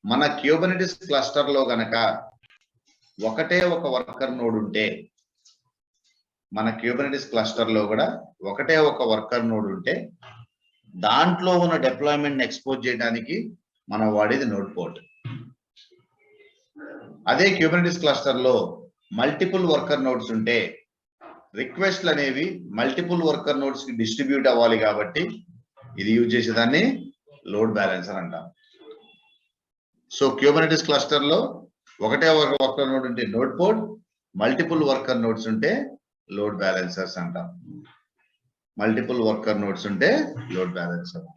మన Kubernetes cluster లో గనక ఒకటే ఒక వర్కర్ నోడ్ ఉంటే, మన క్యూబర్నెటిస్ క్లస్టర్ లో కూడా ఒకటే ఒక వర్కర్ నోడ్ ఉంటే దాంట్లో ఉన్న డిప్లాయ్మెంట్ ఎక్స్పోజ్ చేయడానికి మనం వాడేది నోడ్ పోర్ట్. అదే క్యూబర్నెటిస్ క్లస్టర్ లో మల్టిపుల్ వర్కర్ నోడ్స్ ఉంటే రిక్వెస్ట్లు అనేవి మల్టిపుల్ వర్కర్ నోడ్స్ కి డిస్ట్రిబ్యూట్ అవ్వాలి కాబట్టి ఇది యూజ్ చేసేదాన్ని లోడ్ బ్యాలెన్సర్ అంటాం. సో క్యూబర్నెటిస్ క్లస్టర్ లో ఒకటే వర్కర్ నోడ్ ఉంటే node port, multiple worker nodes ఉంటే లోడ్ బ్యాలెన్సర్స్ అంటాం. మల్టిపుల్ వర్కర్ నోడ్స్ ఉంటే load balancer.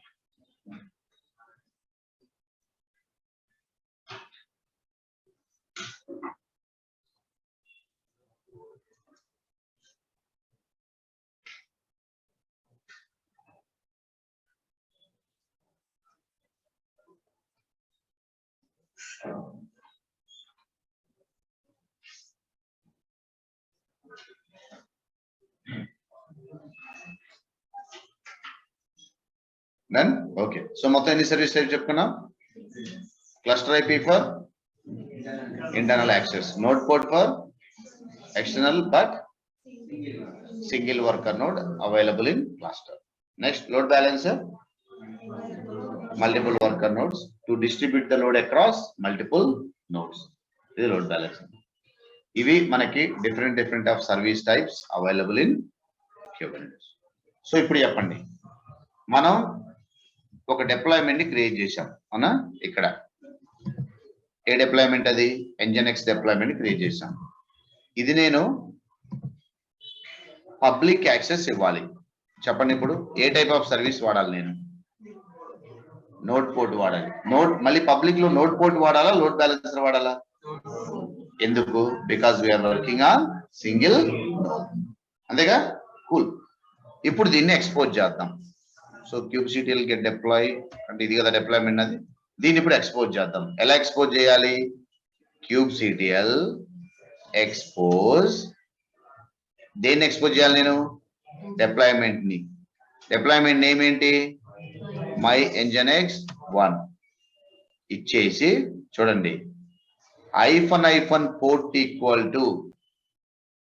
Done? Okay. So మొత్తం ఎన్ని సర్వీస్ టైప్ చెప్పుకున్నాం? Cluster IP for internal access, node port for external but single worker node available in cluster. Next load balancer, multiple worker nodes to distribute the load across multiple nodes. ఇది load balancer. ఇవి మనకి different of service types available in Kubernetes. So ఇప్పుడు చెప్పండి, మనం ఒక deployment ని create చేశాం అవునా? ఇక్కడ ఏ డిప్లాయ్మెంట్ అది? ఎన్జిఎక్స్ డిప్లాయ్మెంట్ క్రియేట్ చేశాం. ఇది నేను పబ్లిక్ యాక్సెస్ ఇవ్వాలి. చెప్పండి ఇప్పుడు ఏ టైప్ ఆఫ్ సర్వీస్ వాడాలి? నేను నోడ్ పోర్ట్ వాడాలి. మళ్ళీ పబ్లిక్ లో నోడ్ పోర్ట్ వాడాలా, లోడ్ బ్యాలెన్సర్ వాడాలా? ఎందుకు? Because we're working on single node. అంతేగా? కూల్. ఇప్పుడు దీన్ని ఎక్స్పోజ్ చేద్దాం. సో kubectl గెట్ డిప్లాయ్ అంటే ఇది కదా డిప్లాయ్మెంట్ అది. దీన్ని ఇప్పుడు ఎక్స్పోజ్ చేద్దాం. ఎలా ఎక్స్పోజ్ చేయాలి? kubectl expose. దేన్ని ఎక్స్పోజ్ చేయాలి నేను? డిప్లాయ్మెంట్ ని. డిప్లాయ్మెంట్ నేమ్ ఏంటి? మై nginx 1 ఇచ్చేసి చూడండి, hyphen port equal to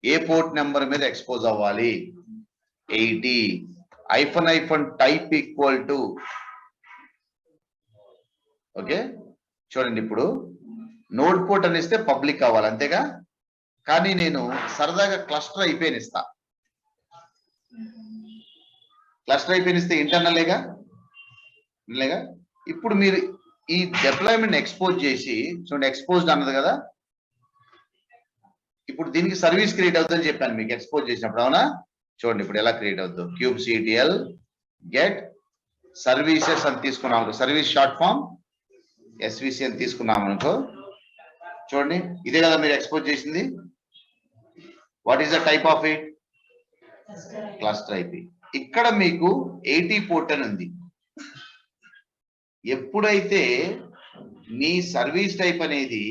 A port number మీద ఎక్స్పోజ్ అవ్వాలి? 80. Hyphen type equal to okay. చూడండి ఇప్పుడు నోడ్ పోర్ట్ అని ఇస్తే పబ్లిక్ కావాలి అంతేగా, కానీ నేను సరదాగా క్లస్టర్ ఐపీని ఇస్తా. క్లస్టర్ ఐపీని ఇస్తే ఇంటర్నల్లేగా. ఇప్పుడు మీరు ఈ డిప్లాయ్మెంట్ ఎక్స్పోజ్ చేసి చూడండి, ఎక్స్పోజ్డ్ అన్నది కదా. ఇప్పుడు దీనికి సర్వీస్ క్రియేట్ అవుతుందని చెప్పాను మీకు ఎక్స్పోజ్ చేసినప్పుడు, అవునా? చూడండి ఇప్పుడు ఎలా క్రియేట్ అవుతుంది. kubectl గెట్ సర్వీసెస్ అని తీసుకున్నాం అనుకో, సర్వీస్ షార్ట్ ఫామ్ SVC అని తీసుకున్నాం అనుకో. చూడండి ఇదే కదా మీరు ఎక్స్పోజ్ చేసింది. What is the type of it? Cluster IP. ఇక్కడ మీకు 80 పోర్ట్ అని ఉంది. ఎప్పుడైతే మీ సర్వీస్ టైప్ అనేది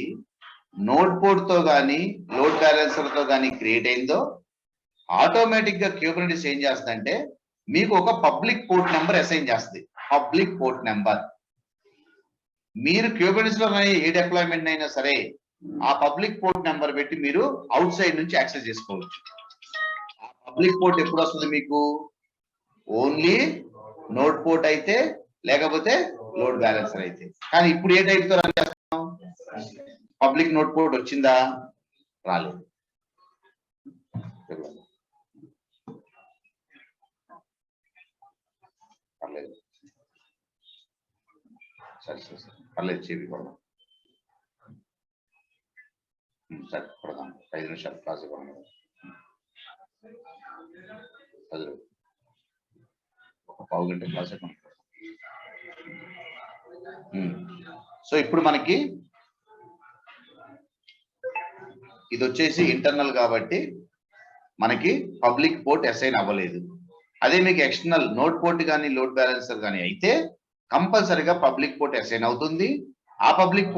నోడ్ పోర్ట్ తో గానీ లోడ్ బ్యాలెన్సర్ తో గానీ క్రియేట్ అయిందో ఆటోమేటిక్ గా క్యూబర్నెటిస్ ఏం చేస్తుందంటే మీకు ఒక పబ్లిక్ పోర్ట్ నెంబర్ అసైన్ చేస్తుంది. పబ్లిక్ పోర్ట్ నెంబర్ మీరు క్యూబర్నెటిస్ లో ఏ డిప్లాయ్మెంట్ అయినా సరే ఆ పబ్లిక్ పోర్ట్ నెంబర్ పెట్టి మీరు అవుట్ సైడ్ నుంచి యాక్సెస్ చేసుకోవచ్చు. ఆ పబ్లిక్ పోర్ట్ ఎప్పుడు వస్తుంది మీకు? ఓన్లీ నోడ్ పోర్ట్ అయితే, లేకపోతే లోడ్ బ్యాలెన్సర్ అయితే. కానీ ఇప్పుడు ఏ టైప్ తో రన్ చేస్తాం? పబ్లిక్ నోడ్ పోర్ట్ వచ్చిందా? రాలేదు. పర్లేదు, సరే పర్లేదు, చేపి కొడదాం. సరే కొడదాం, 5 నిమిషాలు క్లాస్ ఇవ్వడం. ఒక పావు గంట క్లాస్. సో ఇప్పుడు మనకి ఇది వచ్చేసి ఇంటర్నల్ కాబట్టి మనకి పబ్లిక్ పోర్ట్ అసైన్ అవ్వలేదు. అదే మీకు ఎక్స్టర్నల్ నోడ్ పోర్ట్ కానీ లోడ్ బ్యాలెన్సర్ కానీ అయితే కంపల్సరీగా పబ్లిక్ పోర్ట్ అసైన్ అవుతుంది. ఆ పబ్లిక్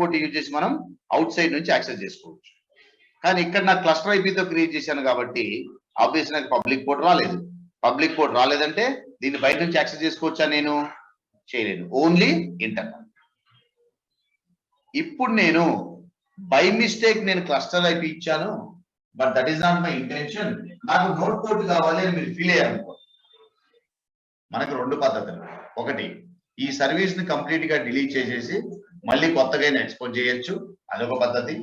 పోర్ట్ యూజ్ చేసి మనం అవుట్ సైడ్ నుంచి యాక్సెస్ చేసుకోవచ్చు. కానీ ఇక్కడ నా క్లస్టర్ ఐపీతో క్రియేట్ చేశాను కాబట్టి ఆబ్వియస్ నాకు పబ్లిక్ పోర్ట్ రాలేదు. పబ్లిక్ పోర్ట్ రాలేదంటే దీన్ని బయట నుంచి యాక్సెస్ చేసుకోవచ్చా? నేను చేయలేను. Only internal. ఇప్పుడు నేను బై మిస్టేక్ నేను క్లస్టర్ IP ఇచ్చాను, but that is not my intention, నాకు నోట్ పోర్ట్ కావాలి అని మీరు ఫీల్ అయ్యారనుకో, మనకు రెండు పద్ధతులు. ఒకటి, ఈ సర్వీస్ ని కంప్లీట్ గా డిలీట్ చేసేసి మళ్ళీ కొత్తగా ఎక్స్పోజ్ చేయొచ్చు, అదొక పద్ధతి.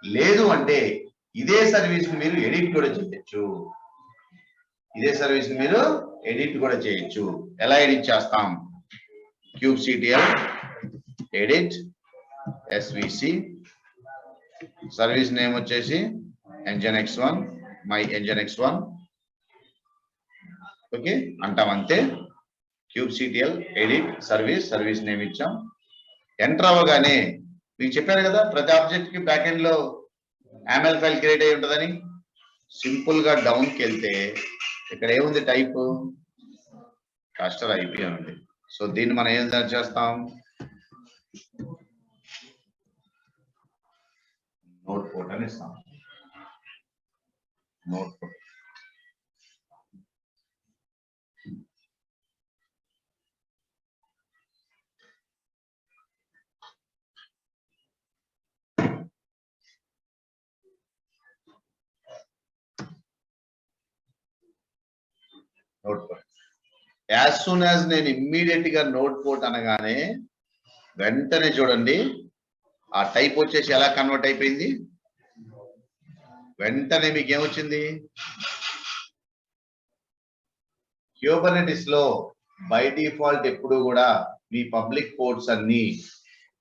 లేదు అంటే ఇదే సర్వీస్ ని మీరు ఎడిట్ కూడా చేయొచ్చు. ఇదే సర్వీస్ ని మీరు ఎడిట్ కూడా చేయొచ్చు. ఎలా ఎడిట్ చేస్తాం? kubectl edit svc, service name వచ్చేసి nginx1, my nginx1, ఓకే అంటాం అంతే. kubectl ఎడిట్ సర్వీస్ నేమ్ ఇచ్చాం. ఎంటర్ అవ్వగానే మీకు చెప్పాను కదా ప్రతి ఆబ్జెక్ట్ కి బ్యాక్ ఎండ్ లో AML ఫైల్ క్రియేట్ అయి ఉంటుందని. సింపుల్ గా డౌన్ కి వెళ్తే ఇక్కడ ఏముంది? టైప్ క్లస్టర్ IP అని ఉంది. సో దీన్ని మనం ఏం చేస్తాం? నోట్ పోర్ట్ అని ఇస్తాం. Note port as soon as నేను ఇమ్మీడియట్ గా నోట్ పోర్ట్ అనగానే వెంటనే చూడండి ఆ టైప్ వచ్చేసి ఎలా కన్వర్ట్ అయిపోయింది. వెంటనే మీకు ఏమొచ్చింది? క్యూబర్నెటిస్ లో బై డిఫాల్ట్ ఎప్పుడు కూడా మీ పబ్లిక్ పోర్ట్స్ అన్ని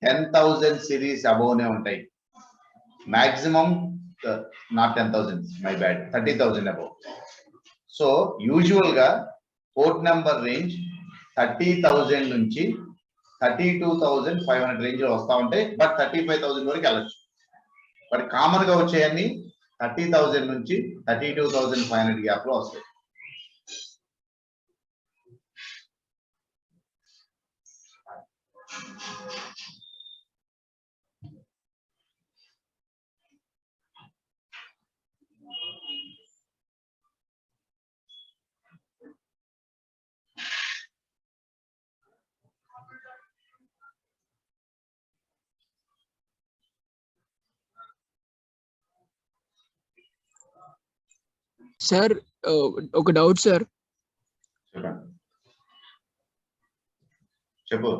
10,000 సిరీస్ అబోవ్నే ఉంటాయి. Maximum not 10,000, my bad, 30,000 above. So usual గా పోర్ట్ నెంబర్ రేంజ్ 30,000 నుంచి 32,500 రేంజ్ లో వస్తా ఉంటాయి. బట్ 35,000 వరకు వెళ్ళచ్చు. బట్ కామన్ గా వచ్చేయన్ని 30,000 నుంచి 32,500 గ్యాప్ లో వస్తాయి. సార్ ఒక డౌట్ సార్. చెప్పు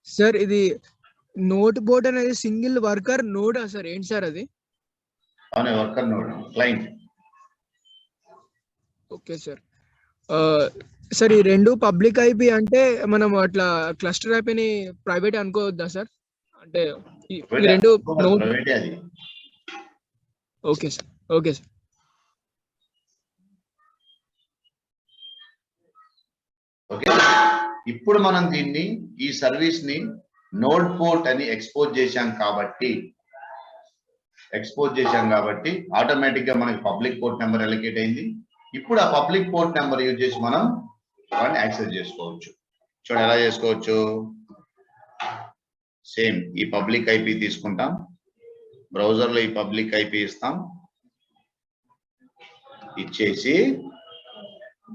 సార్, ఇది నోట్ బోర్డ్ అనేది సింగిల్ వర్కర్ నోడ్ సార్? ఏంటి సార్ అది? అవునే, worker node, client. Okay sir. Sir, ఈ రెండు పబ్లిక్ IP అంటే మనం అట్లా క్లస్టర్ IP ని ప్రైవేట్ అనుకోవద్దా సార్? అంటే ఈ రెండు node. Okay sir, okay sir. Okay, ఇప్పుడు మనం దీన్ని ఈ సర్వీస్ ని నోడ్ పోర్ట్ అని ఎక్స్పోజ్ చేశాం కాబట్టి ఆటోమేటిక్ గా మనకి పబ్లిక్ పోర్ట్ నెంబర్ అలొకేట్ అయింది. ఇప్పుడు ఆ పబ్లిక్ పోర్ట్ నెంబర్ యూజ్ చేసి మనం వాటిని యాక్సెస్ చేసుకోవచ్చు. చూడండి ఎలా చేసుకోవచ్చు. సేమ్ ఈ పబ్లిక్ IP తీసుకుంటాం, బ్రౌజర్ లో ఈ పబ్లిక్ IP ఇస్తాం, ఇచ్చేసి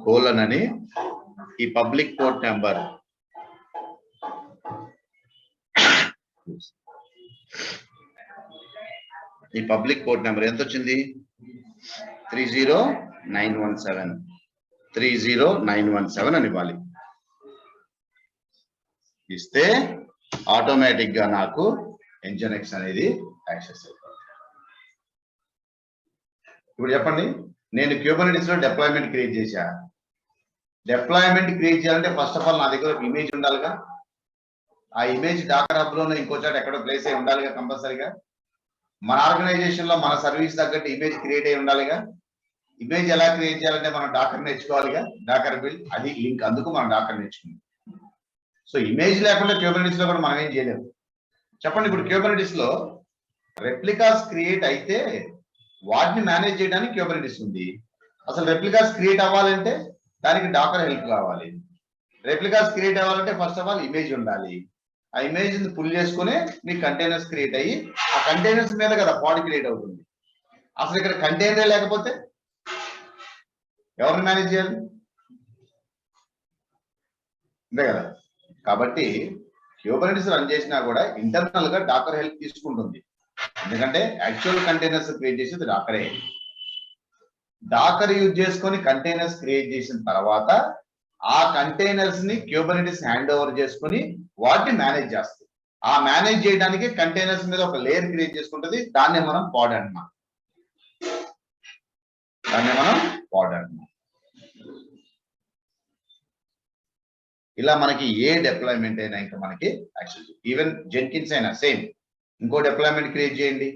కోలన్ అని ఈ పబ్లిక్ పోర్ట్ నెంబర్ ఎంత వచ్చింది? 30917 అని ఇవ్వాలి. ఇస్తే ఆటోమేటిక్ గా నాకు nginx అనేది యాక్సెస్ అయిపోతుంది. ఇప్పుడు చెప్పండి, నేను క్యూబర్నెటిస్ లో డిప్లాయ్మెంట్ క్రియేట్ చేశా. డిప్లాయ్మెంట్ క్రియేట్ చేయాలంటే ఫస్ట్ ఆఫ్ ఆల్ నా దగ్గర ఒక ఇమేజ్ ఉండాలిగా. ఆ ఇమేజ్ డాకర్ హబ్ లోనే ఇంకో చోట ఎక్కడో ప్లేస్ అయి ఉండాలిగా కంపల్సరీగా. మన ఆర్గనైజేషన్ లో మన సర్వీస్ తగ్గట్టు ఇమేజ్ క్రియేట్ అయి ఉండాలిగా. ఇమేజ్ ఎలా క్రియేట్ చేయాలంటే మనం డాకర్ నేర్చుకోవాలిగా, డాకర్ బిల్డ్, అది లింక్, అందుకు మనం డాకర్ నేర్చుకున్నాం. సో ఇమేజ్ లేకుండా క్యూబర్నెటిస్ లో కూడా మనం ఏం చేయలేము. చెప్పండి, ఇప్పుడు క్యూబర్నెటిస్ లో రెప్లికాస్ క్రియేట్ అయితే వాటిని మేనేజ్ చేయడానికి క్యూబర్నెటిస్ ఉంది. అసలు రెప్లికాస్ క్రియేట్ అవ్వాలంటే దానికి డాకర్ హెల్ప్ కావాలి. రెప్లికాస్ క్రియేట్ అవ్వాలంటే ఫస్ట్ ఆఫ్ ఆల్ ఇమేజ్ ఉండాలి. ఆ ఇమేజ్ ని పుల్ చేసుకుని మీ కంటైనర్స్ క్రియేట్ అయ్యి ఆ కంటైనర్స్ మీద కదా పాడ్ క్రియేట్ అవుతుంది. అసలు ఇక్కడ కంటైనర్ లేకపోతే ఎవరిని మేనేజ్ చేయాలి? అంతే కదా. కాబట్టి క్యూబర్నెటిస్ రన్ చేసినా కూడా ఇంటర్నల్ గా డాకర్ హెల్ప్ తీసుకుంటుంది. ఎందుకంటే యాక్చువల్ కంటైనర్స్ క్రియేట్ చేసేది డాకరే. డాకర్ యూజ్ చేసుకొని కంటైనర్స్ క్రియేట్ చేసిన తర్వాత ఆ కంటైనర్స్ ని క్యూబర్నెటిస్ హ్యాండ్ ఓవర్ చేసుకొని వాటిని మేనేజ్ చేస్తుంది. ఆ మేనేజ్ చేయడానికి కంటైనర్స్ మీద ఒక లేయర్ క్రియేట్ చేసుకుంటుంది. దాన్నే మనం పాడ్ అంటున్నాం. ఇలా మనకి ఏ డిప్లాయ్మెంట్ అయినా ఇంకా మనకి యాక్చువల్ ఈవెన్ జెన్కిన్స్ అయినా సేమ్. ఇంకో డిప్లాయ్మెంట్ క్రియేట్ చేయండి,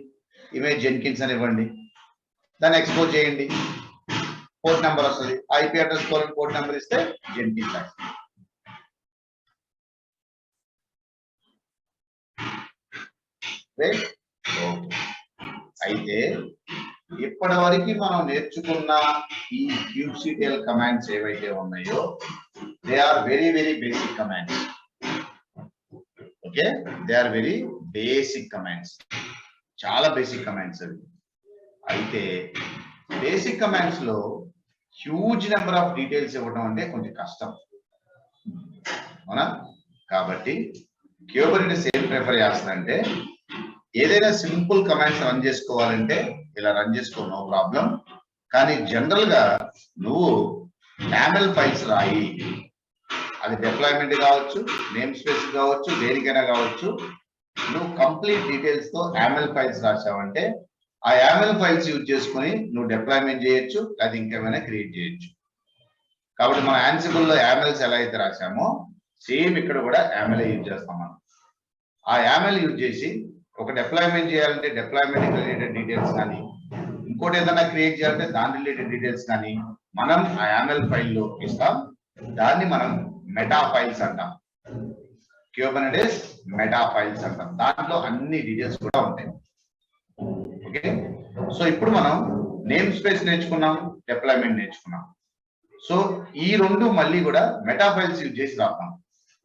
ఇమేజ్ జెన్కిన్స్ అని ఇవ్వండి, దాన్ని ఎక్స్పోజ్ చేయండి, పోర్ట్ నెంబర్ వస్తుంది, ఐపీ అడ్రస్ పోర్ట్ నెంబర్ ఇస్తే జెన్కిన్స్. అయితే ఇప్పటి వరకు మనం నేర్చుకున్న ఈ kubectl కమాండ్స్ ఏవైతే ఉన్నాయో they are very very basic commands. Okay, they are very basic commands, చాలా బేసిక్ కమాండ్స్ అవి. అయితే బేసిక్ కమాండ్స్ లో హ్యూజ్ నెంబర్ ఆఫ్ డీటెయిల్స్ ఇవ్వడం అంటే కొంచెం కష్టం, అవునా? కాబట్టి క్యూబర్నెటిస్ ఏం ప్రిఫర్ చేస్తుందంటే ఏదైనా సింపుల్ కమాండ్స్ రన్ చేసుకోవాలంటే ఇలా రన్ చేసుకో, నో ప్రాబ్లం. కానీ జనరల్ గా నువ్వు YAML ఫైల్స్ రాయి, అది డిప్లాయ్మెంట్ కావచ్చు, నేమ్ స్పేస్ కావచ్చు, దేనికైనా కావచ్చు. నువ్వు కంప్లీట్ డీటెయిల్స్ తో YAML ఫైల్స్ రాసావంటే ఆ YAML ఫైల్స్ యూజ్ చేసుకొని నువ్వు డిప్లాయ్మెంట్ చేయొచ్చు, అది ఇంకేమైనా క్రియేట్ చేయొచ్చు. కాబట్టి మన యాన్సిబుల్ లో YAMLs ఎలా అయితే రాసామో సేమ్ ఇక్కడ కూడా YAML యూజ్ చేస్తాం మనం. ఆ YAML యూజ్ చేసి ఒక డిప్లాయ్మెంట్ చేయాలంటే డిప్లాయ్మెంట్ రిలేటెడ్ డీటెయిల్స్ కానీ, ఇంకోటి ఏదైనా క్రియేట్ చేయాలంటే దాని రిలేటెడ్ డీటెయిల్స్ కానీ మనం ఆ YAML ఫైల్లో ఇస్తాం. దాన్ని మనం మెటా ఫైల్స్ అంటాం, క్యూబర్నెటిస్ మెటా ఫైల్స్ అంటాం. దాంట్లో అన్ని డీటెయిల్స్ కూడా ఉంటాయి. ఓకే, సో ఇప్పుడు మనం నేమ్ స్పేస్ నేర్చుకున్నాం, డిప్లాయ్మెంట్ నేర్చుకున్నాం. సో ఈ రెండు మళ్ళీ కూడా మెటా ఫైల్స్ యూజ్ చేసి రాస్తాం.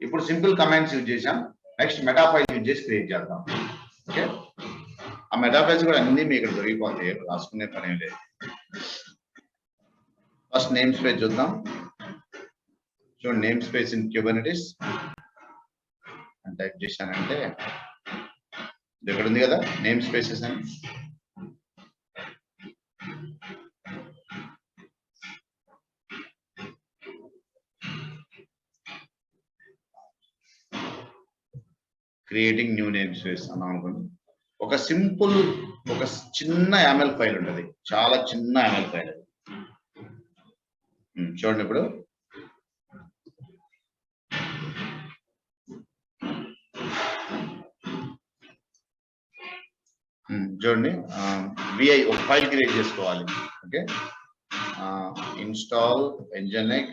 ఇప్పుడు సింపుల్ కమాండ్స్ యూజ్ చేసాం, నెక్స్ట్ మెటా ఫైల్ యూజ్ చేసి క్రియేట్ చేద్దాం. ఓకే, ఆ మెటా ఫైల్స్ కూడా అన్ని మీకు ఇక్కడ దొరికిపోతాయి, రాసుకునే పని లేదు. ఫస్ట్ నేమ్ స్పేస్ చూద్దాం. చూడండి, నేమ్ స్పేస్ ఇన్ క్యూబర్నెటిస్ అని టైప్ చేశానంటే ఇక్కడ ఉంది కదా నేమ్ స్పేసెస్ అని. క్రియేటింగ్ న్యూ నేమ్ స్పేస్ అన్నాం అనుకోండి. ఒక సింపుల్ ఒక చిన్న YAML ఫైల్ ఉంటుంది, చాలా చిన్న YAML ఫైల్. చూడండి ఇప్పుడు చూడండి, VI ఒక ఫైల్ క్రియేట్ చేసుకోవాలి. Okay, install nginx.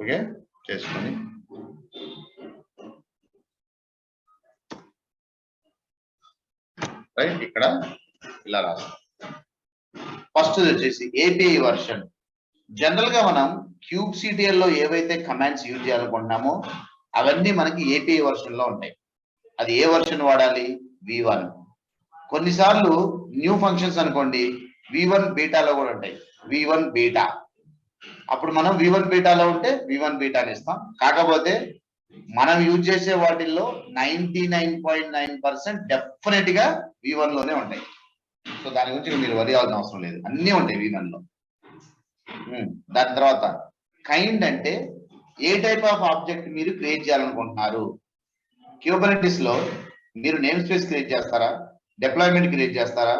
ఓకే, చేసుకొని రైట్ ఇక్కడ ఇలా రాస్తాం. ఫస్ట్ వచ్చేసి API వర్షన్. జనరల్ గా మనం kubectl లో ఏవైతే కమాండ్స్ యూజ్ చేయాలనుకుంటున్నామో అవన్నీ మనకి API వర్షన్ లో ఉంటాయి. అది ఏ వర్షన్ వాడాలి? V1. కొన్నిసార్లు న్యూ ఫంక్షన్స్ అనుకోండి V1 బీటాలో కూడా ఉంటాయి, V1 బీటా. అప్పుడు మనం V1 బీటాలో ఉంటే V1 బీటాని ఇస్తాం. కాకపోతే మనం యూజ్ చేసే వాటిల్లో 99.9% డెఫినెట్ గా V1 లోనే ఉంటాయి. సో దాని గురించి మీరు వరి అవ్వాల్సిన అవసరం లేదు, అన్నీ ఉంటాయి V1 లో. దాని తర్వాత కైండ్ అంటే ఏ టైప్ ఆఫ్ ఆబ్జెక్ట్ మీరు క్రియేట్ చేయాలనుకుంటున్నారు. క్యూబర్నెటిస్ లో మీరు నేమ్ స్పేస్ క్రియేట్ చేస్తారా, డిప్లాయ్మెంట్ క్రియేట్ చేస్తారా,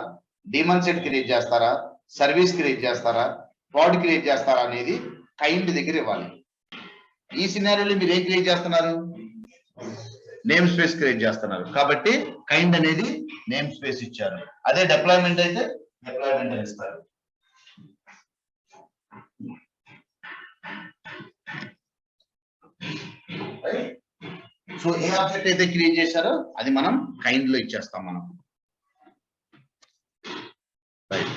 డీమన్ సెట్ క్రియేట్ చేస్తారా, సర్వీస్ క్రియేట్ చేస్తారా, పాడ్ క్రియేట్ చేస్తారా అనేది కైండ్ దగ్గర ఇవ్వాలి. ఈ సినారియోలో మీరు ఏం క్రియేట్ చేస్తున్నారు? నేమ్ స్పేస్ క్రియేట్ చేస్తున్నారు. కాబట్టి కైండ్ అనేది నేమ్ స్పేస్ ఇచ్చారు. అదే డిప్లాయ్మెంట్ అయితే డిప్లాయ్మెంట్ అని ఇస్తారు. సో ఏ ఆబ్జెక్ట్ అయితే క్రియేట్ చేశారో అది మనం కైండ్ లో ఇచ్చేస్తాం మనం. రైట్,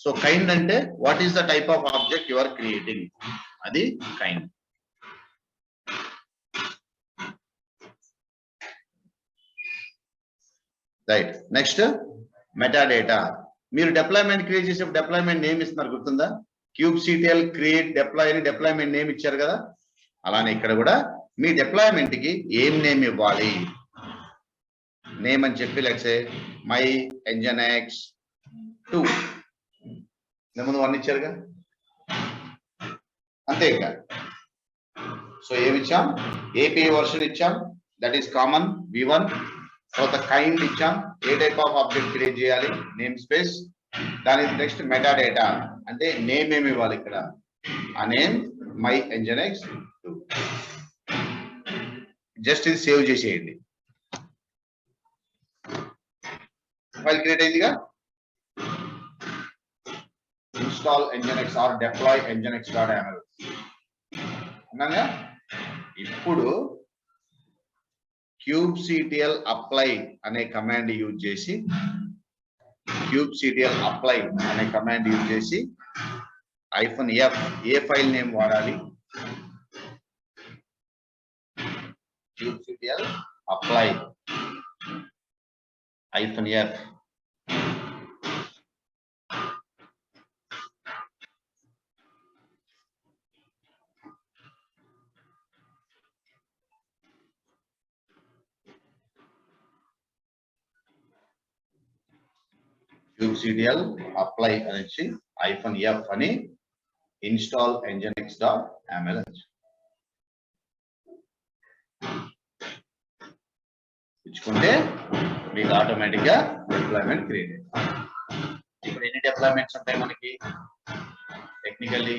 సో కైండ్ అంటే what is the type of object you are creating, అది కైండ్. Right, next metadata. మీరు డిప్లాయ్మెంట్ క్రియేట్ చేసేప్పుడు డిప్లాయ్మెంట్ నేమ్ ఇస్తున్నారు, గుర్తుందా? kubectl క్రియేట్ డిప్లాయ్ అని డిప్లాయ్మెంట్ నేమ్ ఇచ్చారు కదా. అలానే ఇక్కడ కూడా మీ డిప్లాయ్మెంట్ కి ఏం నేమ్ ఇవ్వాలి, నేమ్ అని చెప్పి లెట్స్ సే మై ఎంజనెక్స్ 2 ముందు 1 ఇచ్చారుగా అంతే. ఇక సో ఏమి ఇచ్చాం, ఏపీఐ వర్షన్ ఇచ్చాం, దట్ ఈస్ కామన్ v1. తర్వాత కైండ్ ఇచ్చాం, ఏ టైప్ ఆఫ్ ఆబ్జెక్ట్ క్రియేట్ చేయాలి, నేమ్ స్పేస్, దాని నెక్స్ట్ మెటా డేటా అంటే నేమ్ ఏమి ఇవ్వాలి, ఇక్కడ ఆ నేమ్ మై ఎంజనెక్స్ 2. జస్ట్ ఇది సేవ్ చేసేయండి. ఫైల్ క్రియేట్ అయిందిగా. Install nginx or deploy nginx.yaml అన్నాగా. ఇప్పుడు kubectl apply అనే కమాండ్ యూజ్ చేసి kubectl apply అనే కమాండ్ యూజ్ చేసి -f ఏ ఫైల్ నేమ్ వాడాలి, kubectl apply -f kubectl apply అనేసి -f అని install nginx.yaml అని ఇచ్చుకుంటే మీకు ఆటోమేటిక్ గా డిప్లాయ్మెంట్ క్రియేట్ అవుతుంది. ఇప్పుడు ఎన్ని డిప్లాయ్మెంట్స్ ఉంటాయి మనకి టెక్నికల్లీ,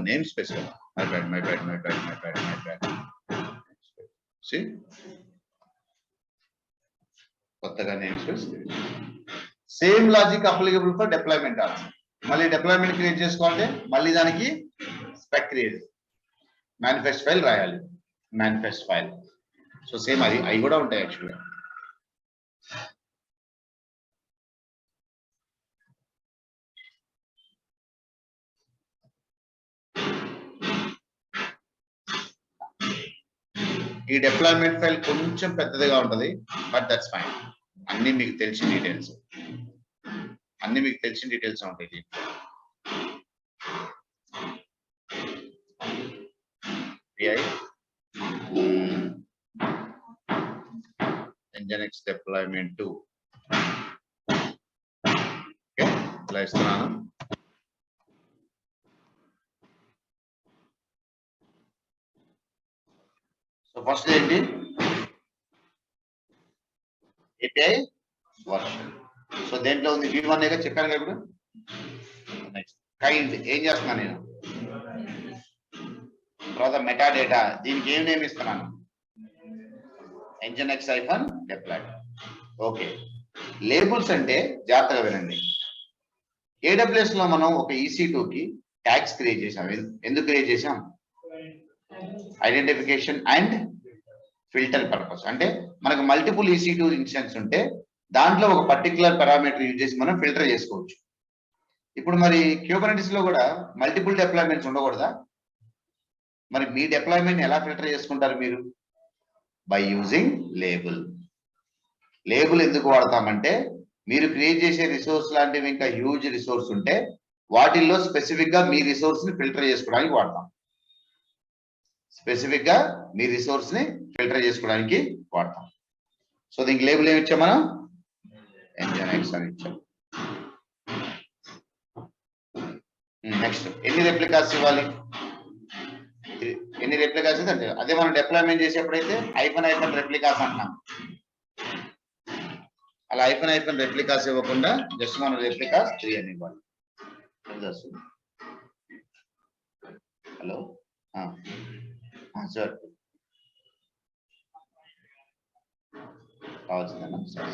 నేమ్ స్పేస్ కదా, my bad. See, కొత్తగా name space. Same logic applicable for deployment also. మళ్ళీ డిప్లాయ్మెంట్ క్రియేట్ చేసుకోవాలంటే మళ్ళీ దానికి స్పెక్ క్రియేట్, మేనిఫెస్ట్ ఫైల్ రాయాలి, మేనిఫెస్ట్ ఫైల్. సో సేమ్ అవి కూడా ఉంటాయి యాక్చువల్గా. ఈ డిప్లాయ్మెంట్ ఫైల్ కొంచెం పెద్దదిగా ఉంటుంది, బట్ దట్స్ ఫైన్. అన్ని మీకు తెలిసిన డీటెయిల్స్ ఉంటాయి. nginx deployment 2 ఓకే, ఇలా ఇస్తున్నాను. సో ఫస్ట్ ఏంటి, API వర్షన్. సో దేంట్లో ఉంది, v1 చెప్పాను కదా. ఇప్పుడు నెక్స్ట్ కైండ్ ఏం చేస్తున్నాను నేను, తర్వాత మెటా డేటా, దీనికి ఏం నేమ్ ఇస్తున్నాను, nginx-deploy. ఓకే, లేబుల్స్ అంటే జాగ్రత్తగా వినండి. AWS లో మనం ఒక EC2 కి ట్యాగ్స్ క్రియేట్ చేసాం. ఎందుకు క్రియేట్ చేసాం, ఐడెంటిఫికేషన్ అండ్ ఫిల్టర్ పర్పస్. అంటే మనకు మల్టిపుల్ EC2 ఇన్స్టెన్స్ ఉంటే దాంట్లో ఒక పర్టికులర్ పారామీటర్ యూజ్ చేసి మనం ఫిల్టర్ చేసుకోవచ్చు. ఇప్పుడు మరి క్యూబర్నెటిస్ లో కూడా మల్టిపుల్ డిప్లాయ్మెంట్స్ ఉండకూడదా? మరి మీ డిప్లాయ్మెంట్ ఎలా ఫిల్టర్ చేసుకుంటారు మీరు? By using label. లేబుల్ ఎందుకు వాడతామంటే మీరు క్రియేట్ చేసే రిసోర్స్ లాంటివి ఇంకా హ్యూజ్ రిసోర్స్ ఉంటే వాటిల్లో స్పెసిఫిక్ గా మీ రిసోర్స్ ని ఫిల్టర్ చేసుకోవడానికి వాడతాం. స్పెసిఫిక్ గా మీ రిసోర్స్ ని ఫిల్టర్ చేసుకోవడానికి వాడతాం. సో దీనికి లేబుల్ ఏమి ఇచ్చాం మనం, nginx అని ఇచ్చాం. నెక్స్ట్ ఎన్ని రెప్లికాస్ ఇవ్వాలి, ఎన్ని రెప్లికాస్ అంటే అదే మనం డిప్లాయ్మెంట్ చేసేప్పుడైతే -hyphen రెప్లికాస్ అంటున్నాం. అలా -hyphen రెప్లికాస్ ఇవ్వకుండా జస్ట్ మనం రెప్లికాస్ 3 అని ఇవ్వాలి. హలో సార్ కావాల్సిందన్నా సార్.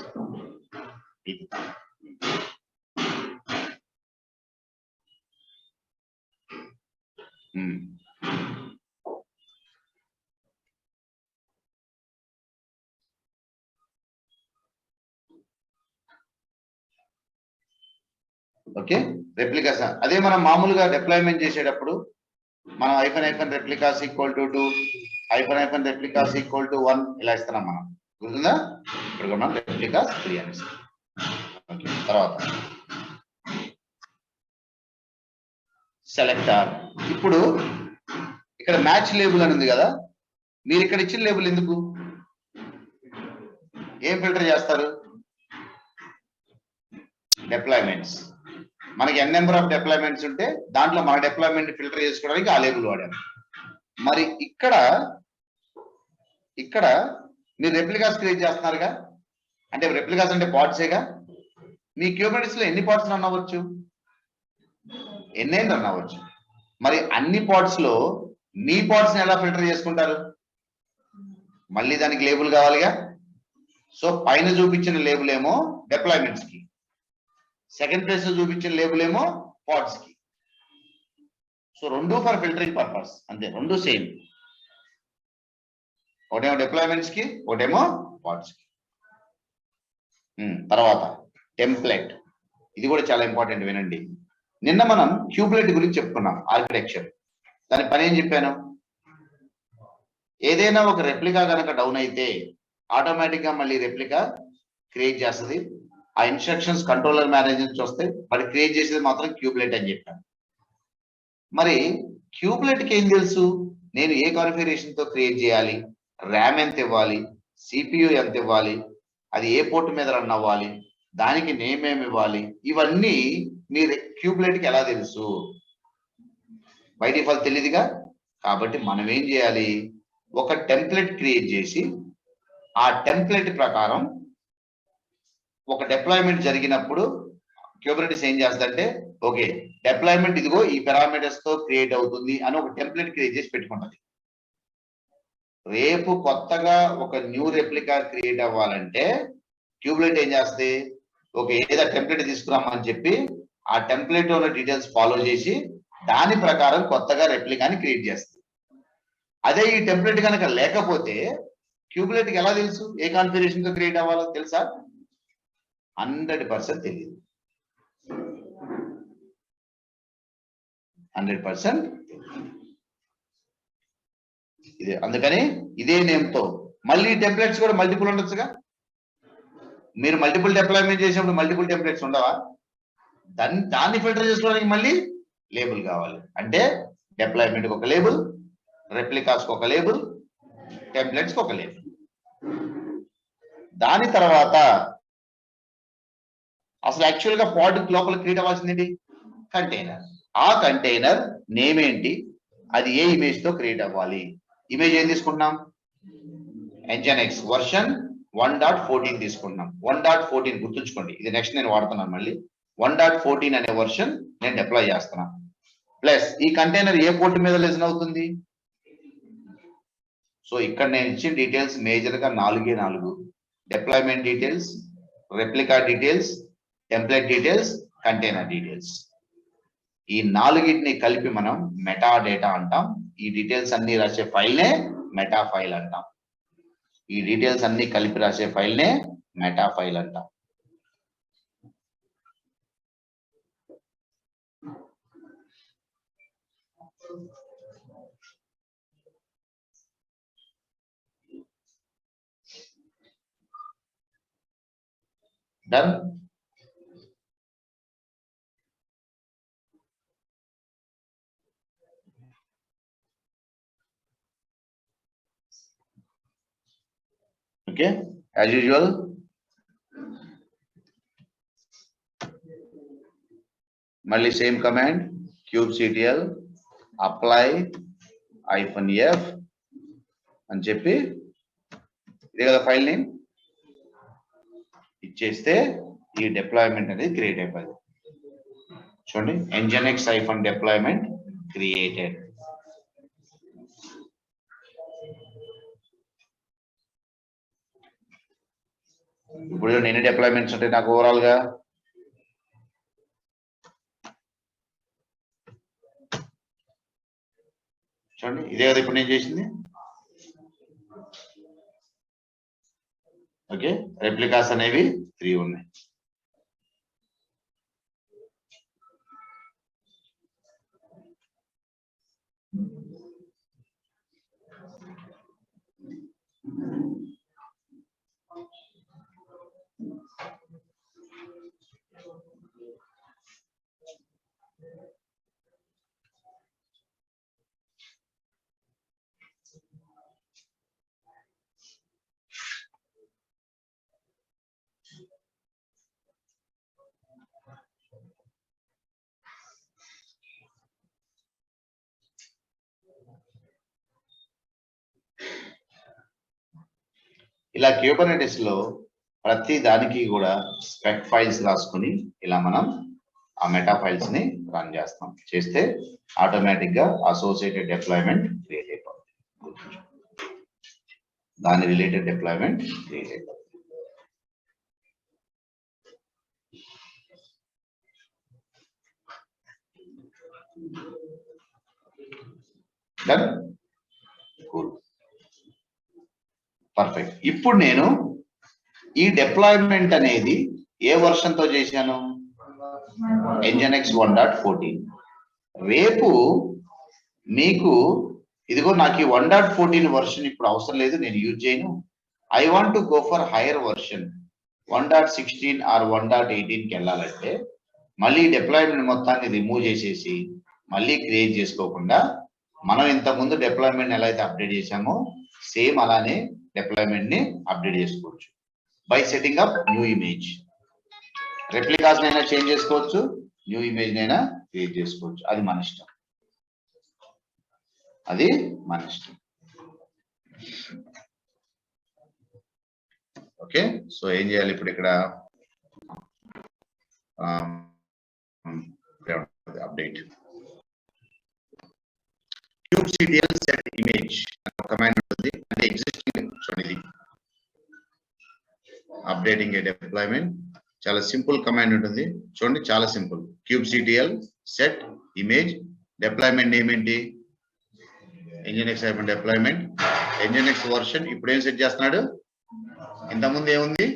ఓకే, రెప్లికాస్ అదే మనం మామూలుగా డిప్లాయ్మెంట్ చేసేటప్పుడు మనం -hyphen replicas equal to hyphen hyphen replicas equal to 1 ఇలా ఇస్తున్నాం మనం. గుర్తుందా? ఇప్పుడు మనం రెప్లికాస్ 3 అని ఇస్తాం. ఓకే, తర్వాత సెలెక్టర్. ఇప్పుడు ఇక్కడ మ్యాచ్ లేబుల్ అని ఉంది కదా, మీరు ఇక్కడ ఇచ్చిన లేబుల్ ఎందుకు? ఏం ఫిల్టర్ చేస్తారు? డిప్లాయ్మెంట్స్. మనకి ఎన్ నెంబర్ ఆఫ్ డిప్లాయ్మెంట్స్ ఉంటే దాంట్లో మన డిప్లాయ్మెంట్ ఫిల్టర్ చేసుకోవడానికి ఆ లేబుల్ వాడాము. మరి ఇక్కడ మీరు రెప్లికాస్ క్రియేట్ చేస్తున్నారుగా, అంటే రెప్లికాస్ అంటే పార్ట్సేగా. మీ క్యూబర్నెటిస్ లో ఎన్ని పార్ట్స్ రన్ అవ్వచ్చు? ఎన్నైనా రన్ అవ్వచ్చు. మరి అన్ని పార్ట్స్ లో మీ పార్ట్స్ ని ఎలా ఫిల్టర్ చేసుకుంటారు? మళ్ళీ దానికి లేబుల్ కావాలిగా. సో పైన చూపించిన లేబుల్ ఏమో డిప్లాయ్మెంట్స్ కి, సెకండ్ ప్లేస్ లో చూపించిన లేబుల్ ఏమో పార్ట్స్ కి. సో రెండు ఫర్ ఫిల్టరింగ్ పర్పస్, అంతే, రెండు సేమ్. ఒకటేమో డిప్లాయ్మెంట్స్ కి, ఒకటేమో పార్ట్స్ కి. తర్వాత టెంప్లెట్. ఇది కూడా చాలా ఇంపార్టెంట్, వినండి. నిన్న మనం క్యూబ్లెట్ గురించి చెప్పుకున్నాం, ఆర్కిటెక్చర్. దాని పని ఏం చెప్పాను? ఏదైనా ఒక రెప్లికా కనుక డౌన్ అయితే ఆటోమేటిక్ గా మళ్ళీ రెప్లికా క్రియేట్ చేస్తుంది. ఆ ఇన్స్ట్రక్షన్స్ కంట్రోలర్ మేనేజ్ నుంచి వస్తాయి, మరి క్రియేట్ చేసేది మాత్రం క్యూబ్లెట్ అని చెప్పాను. మరి క్యూబ్లెట్ కి ఏం తెలుసు? నేను ఏ కాన్ఫిగరేషన్ తో క్రియేట్ చేయాలి, ర్యామ్ ఎంత ఇవ్వాలి, సిపియు ఎంత ఇవ్వాలి, అది ఏ పోర్ట్ మీద రన్ అవ్వాలి, దానికి నేమ్ ఏమి ఇవ్వాలి, ఇవన్నీ మీరు క్యూబ్లెట్ కి ఎలా తెలుసు? బై డిఫాల్ట్ తెలియదుగా. కాబట్టి మనం ఏం చేయాలి? ఒక టెంప్లెట్ క్రియేట్ చేసి ఆ టెంప్లెట్ ప్రకారం ఒక డిప్లాయ్మెంట్ జరిగినప్పుడు క్యూబర్నెటిస్ ఏం చేస్తుందంటే, ఓకే డిప్లాయ్మెంట్ ఇదిగో ఈ పారామీటర్స్ తో క్రియేట్ అవుతుంది అని ఒక టెంప్లెట్ క్రియేట్ చేసి పెట్టుకుంటది. రేపు కొత్తగా ఒక న్యూ రెప్లికా క్రియేట్ అవ్వాలంటే క్యూబ్లెట్ ఏం చేస్తుంది? ఓకే ఏదో టెంప్లెట్ తీసుకురామని చెప్పి ఆ టెంప్లెట్ ఉన్న డీటెయిల్స్ ఫాలో చేసి దాని ప్రకారం కొత్తగా రెప్లికాని క్రియేట్ చేస్తుంది. అదే ఈ టెంప్లెట్ కనుక లేకపోతే క్యూబ్లెట్ కి ఎలా తెలుసు ఏ కాన్ఫిగరేషన్ తో క్రియేట్ అవ్వాలో? తెలుసా? 100% తెలియదు. 100% ఇదే. అందుకని ఇదే నేమ్ తో మళ్ళీ టెంప్లెట్స్ కూడా మల్టిపుల్ ఉండొచ్చుగా. మీరు మల్టిపుల్ డిప్లాయ్మెంట్ చేసినప్పుడు మల్టిపుల్ టెంప్లెట్స్ ఉండవా? దాన్ని ఫిల్టర్ చేసుకోవడానికి మళ్ళీ లేబుల్ కావాలి. అంటే డిప్లాయ్మెంట్ కి ఒక లేబుల్, రెప్లికాస్ కి ఒక లేబుల్, టెంప్లెట్స్ కి ఒక లేబుల్. దాని తర్వాత అసలు యాక్చువల్ గా పాడ్ లోపల క్రియేట్ అవ్వాల్సింది కంటైనర్. ఆ కంటైనర్ నేమ్ ఏంటి, అది ఏ ఇమేజ్ తో క్రియేట్ అవ్వాలి? ఇమేజ్ ఏం తీసుకుంటున్నాం? Nginx వర్షన్ 1.14 తీసుకుంటున్నాం. 1.14 గుర్తుంచుకోండి, ఇది నెక్స్ట్ నేను వాడుతున్నాను మళ్ళీ. 1.14 అనే వర్షన్ నేను డిప్లాయ్ చేస్తున్నాను. ప్లస్ ఈ కంటైనర్ ఏ పోర్ట్ మీద లిజన్ అవుతుంది? సో ఇక్కడ నేను ఇచ్చిన డీటెయిల్స్ మేజర్ గా 4 deployment details, replica details, template details, container details. ఈ 4ని కలిపి మనం మెటా డేటా అంటాం. ఈ డీటెయిల్స్ అన్ని రాసే ఫైల్ నే మెటా ఫైల్ అంటాం. ఈ డీటెయిల్స్ అన్ని కలిపి రాసే ఫైల్ నే మెటా ఫైల్ అంటాం. డన్. ఓకే, యాజ్ యూజువల్ మళ్ళీ same command kubectl apply -f అని చెప్పి ఇదే కదా ఫైల్ నేమ్ ఇచ్చేస్తే ఈ డిప్లాయ్మెంట్ అనేది క్రియేట్ అయిపోయింది. చూడండి, nginx-deployment క్రియేటెడ్. ఇప్పుడు ఎన్ని డిప్లాయ్మెంట్స్ ఉంటాయి నాకు ఓవరాల్ గా? చూడండి, ఇదే కదా ఇప్పుడు నేను చేసింది. ఓకే, రెప్లికాస్ అనేవి 3 ఉన్నాయి. ఇలా క్యూబర్నెటిస్ లో ప్రతి దానికి కూడా స్పెక్ ఫైల్స్ రాసుకుని ఇలా మనం ఆ మెటా ఫైల్స్ ని రన్ చేస్తాం. చేస్తే ఆటోమేటిక్ గా అసోసియేటెడ్ డిప్లాయ్మెంట్ క్రియేట్ అయిపోతుంది. దాని రిలేటెడ్ డిప్లాయ్మెంట్ క్రియేట్ అయిపోతుంది. డన్. కూల్. పర్ఫెక్ట్. ఇప్పుడు నేను ఈ డిప్లాయ్మెంట్ అనేది ఏ వర్షన్ తో చేశాను? Nginx 1.14. రేపు మీకు ఇదిగో నాకు ఈ 1.14 వర్షన్ ఇప్పుడు అవసరం లేదు, నేను యూజ్ చేయను. I want to go for higher version 1.16 or 1.18కి వెళ్ళాలంటే మళ్ళీ డిప్లాయ్మెంట్ మొత్తాన్ని రిమూవ్ చేసేసి మళ్ళీ క్రియేట్ చేసుకోకుండా మనం ఇంతకుముందు డిప్లాయ్మెంట్ ఎలా అయితే అప్డేట్ చేసామో సేమ్ అలానే డిప్లాయ్మెంట్ ని అప్డేట్ చేసుకోవచ్చు by setting up new image. Replicas నైనా చేంజ్ చేసుకోవచ్చు, న్యూ ఇమేజ్ నైనా క్రియేట్ చేసుకోవచ్చు. అది మన ఇష్టం, అది మన ఇష్టం. ఓకే, సో ఏం చేయాలి ఇప్పుడు ఇక్కడ? Update kubectl set image command ఉంటుంది. అంటే ఎగ్జిస్టింగ్ చూడండి, అప్డేటింగ్ ఏ డిప్లాయ్మెంట్ చాలా సింపుల్ కమాండ్ ఉంటుంది. చూడండి, చాలా simple. kubectl set image deployment name ఏంటి? Nginx deployment. Nginx వర్షన్ ఇప్పుడు ఏం సెట్ చేస్తున్నాడు? ఇంతకుముందు ఏముంది?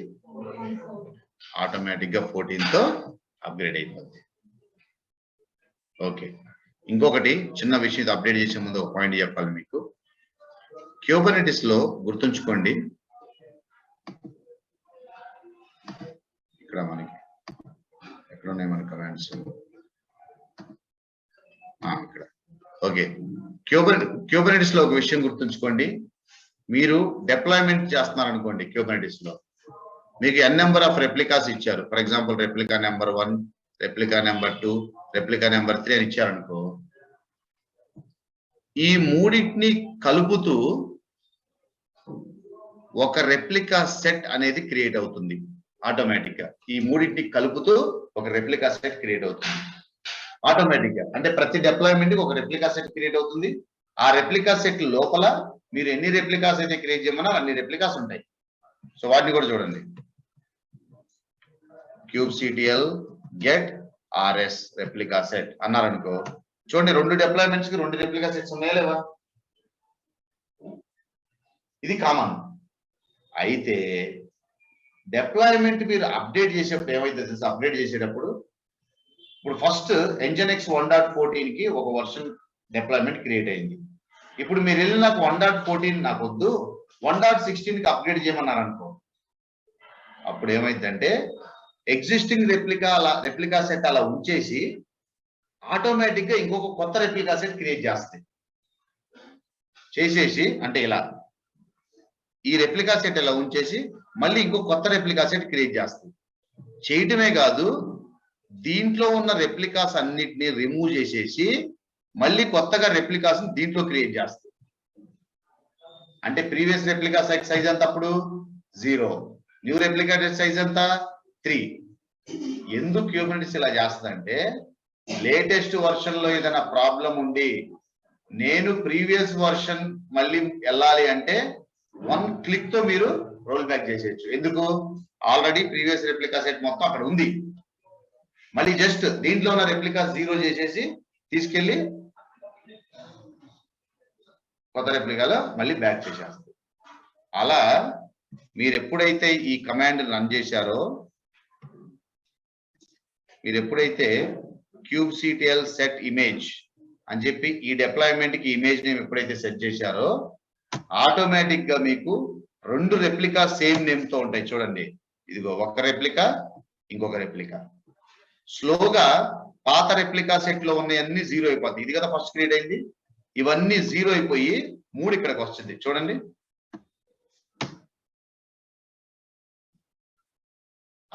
ఆటోమేటిక్ గా 14 తో అప్గ్రేడ్ అయిపోతుంది. ఓకే, ఇంకొకటి చిన్న విషయం అప్డేట్ చేసే ముందు ఒక పాయింట్ చెప్పాలి మీకు. క్యూబర్నెటిస్ లో గుర్తుంచుకోండి, ఇక్కడ మనకి ఎక్కడ ఉన్నాయి మన కమాండ్స్? ఇక్కడ. ఓకే, క్యూబర్నెటిస్ లో ఒక విషయం గుర్తుంచుకోండి. మీరు డిప్లాయ్మెంట్ చేస్తున్నారు అనుకోండి, క్యూబర్నెటిస్ లో మీకు n నెంబర్ ఆఫ్ రెప్లికాస్ ఇచ్చారు. For example replica number 1, replica number 2, replica number 3 అని ఇచ్చారనుకో, ఈ మూడింటిని కలుపుతూ ఒక రెప్లికా సెట్ అనేది క్రియేట్ అవుతుంది ఆటోమేటిక్ గా. ఈ మూడింటిని కలుపుతూ ఒక రెప్లికా సెట్ క్రియేట్ అవుతుంది ఆటోమేటిక్ గా. అంటే ప్రతి డిప్లాయ్మెంట్ కి ఒక రెప్లికా సెట్ క్రియేట్ అవుతుంది. ఆ రెప్లికా సెట్ లోపల మీరు ఎన్ని రెప్లికాస్ అయితే క్రియేట్ చేయమన్నా అన్ని రెప్లికాస్ ఉంటాయి. సో వాటిని కూడా చూడండి. kubectl get rs replica set అన్నారనుకో, చూడండి 2 డిప్లాయ్మెంట్స్ కి 2 రెప్లికా సెట్స్ ఉన్నాయా లేవా? ఇది కామన్. అయితే డిప్లాయ్మెంట్ మీరు అప్డేట్ చేసేటప్పుడు ఏమైతే తెలుసు, అప్డేట్ చేసేటప్పుడు ఇప్పుడు ఫస్ట్ Nginx 1.14 కి ఒక వర్షన్ డిప్లాయ్మెంట్ క్రియేట్ అయింది. ఇప్పుడు మీరు వెళ్ళి నాకు 1.14 నాకు వద్దు, 1.16 కి అప్గ్రేడ్ చేయమన్నారు అనుకో, అప్పుడు ఏమైందంటే ఎగ్జిస్టింగ్ రెప్లికా సెట్ అలా ఉంచేసి ఆటోమేటిక్ గా ఇంకొక కొత్త రెప్లికా సెట్ క్రియేట్ చేస్తాయి. చేసేసి అంటే ఇలా ఈ రెప్లికా సెట్ ఇలా ఉంచేసి మళ్ళీ ఇంకో కొత్త రెప్లికా సెట్ క్రియేట్ చేస్తాయి. చేయటమే కాదు, దీంట్లో ఉన్న రెప్లికాస్ అన్నిటిని రిమూవ్ చేసేసి మళ్ళీ కొత్తగా రెప్లికాస్ దీంట్లో క్రియేట్ చేస్తాయి. అంటే ప్రీవియస్ రెప్లికా సైజ్ ఎంత అప్పుడు 0, న్యూ రెప్లికా సైజ్ ఎంత 3. ఎందుకు క్యూబర్నెటిస్ ఇలా చేస్తుందంటే, లేటెస్ట్ వర్షన్ లో ఏదైనా ప్రాబ్లం ఉండి నేను ప్రీవియస్ వర్షన్ మళ్ళీ వెళ్ళాలి అంటే 1 క్లిక్ తో మీరు రోల్ బ్యాక్ చేసేయచ్చు. ఎందుకు? ఆల్రెడీ ప్రీవియస్ రెప్లికా సెట్ మొత్తం అక్కడ ఉంది. మళ్ళీ జస్ట్ దీంట్లో ఉన్న రెప్లికా 0 చేసేసి తీసుకెళ్లి కొత్త రెప్లికాలో మళ్ళీ బ్యాక్ చేసేస్తుంది. అలా మీరు ఎప్పుడైతే ఈ కమాండ్ రన్ చేశారో, మీరు ఎప్పుడైతే kubectl set image అని చెప్పి ఈ డిప్లాయ్మెంట్ కి ఇమేజ్ నేమ్ ఎప్పుడైతే సెట్ చేశారో, ఆటోమేటిక్ గా మీకు రెండు రెప్లికా సేమ్ నేమ్ తో ఉంటాయి చూడండి. ఇదిగో ఒక రెప్లికా, ఇంకొక రెప్లికా. స్లోగా పాత రెప్లికా సెట్ లో ఉన్నాయన్నీ జీరో అయిపోతాయి. ఇది కదా ఫస్ట్ క్రియేట్ అయింది. ఇవన్నీ జీరో అయిపోయి 3 ఇక్కడికి వస్తుంది చూడండి.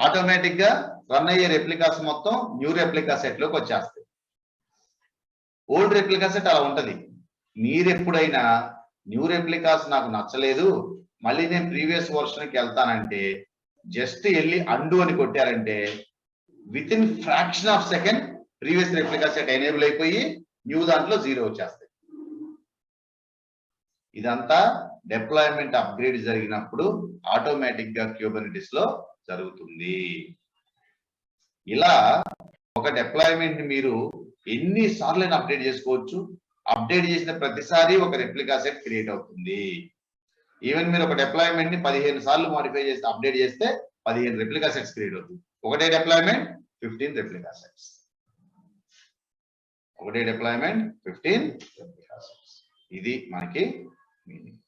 ఆటోమేటిక్ గా రన్ అయ్యే రెప్లికాస్ మొత్తం న్యూ రెప్లికా సెట్ లోకి వచ్చేస్తాయి. ఓల్డ్ రెప్లికా సెట్ అలా ఉంటది. మీరు ఎప్పుడైనా న్యూ రెప్లికాస్ నాకు నచ్చలేదు, మళ్ళీ నేను ప్రీవియస్ వర్షన్ కి వెళ్తానంటే జస్ట్ వెళ్ళి అండు అని కొట్టారంటే within fraction of second previous replica set enable అయిపోయి న్యూ దాంట్లో జీరో వచ్చేస్తాయి. ఇదంతా డిప్లాయ్మెంట్ అప్గ్రేడ్ జరిగినప్పుడు ఆటోమేటిక్ గా క్యూబర్నెటిస్ లో జరుగుతుంది. ఇలా ఒక డిప్లాయ్మెంట్ ని మీరు ఎన్ని సార్లు అప్డేట్ చేసుకోవచ్చు. అప్డేట్ చేసిన ప్రతిసారి ఒక రెప్లికా సెట్ క్రియేట్ అవుతుంది. ఈవెన్ మీరు ఒక డిప్లాయ్మెంట్ ని 15 సార్లు మాడిఫై చేసి అప్డేట్ చేస్తే 15 రెప్లికా సెట్స్ క్రియేట్ అవుతుంది. ఒకటే డిప్లాయ్మెంట్ 15 రెప్లికా సెట్స్. ఒకటే డిప్లాయ్మెంట్ 15 రెప్లికా సెట్స్. ఇది మనకి మీనింగ్.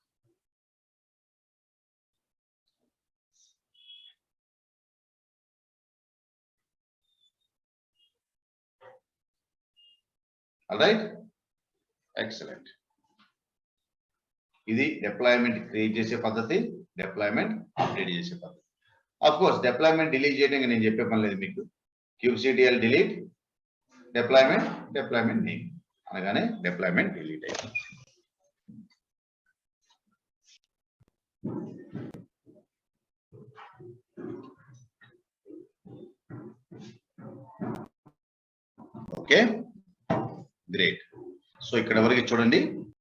Alright, excellent. ఇది డిప్లాయ్మెంట్ క్రియేట్ చేసే పద్ధతి, డిప్లాయ్మెంట్ అప్డేట్ చేసే పద్ధతి. ఆఫ్ కోర్స్ డిప్లాయ్మెంట్ డిలీట్ చేయడానికి నేను చెప్పే పని లేదు మీకు. kubectl డిలీట్ డిప్లాయ్మెంట్ నేమ్ అనగానే డిప్లాయ్మెంట్ డిలీట్ అయింది. Okay, great. సో ఇక్కడ వరకు చూడండి.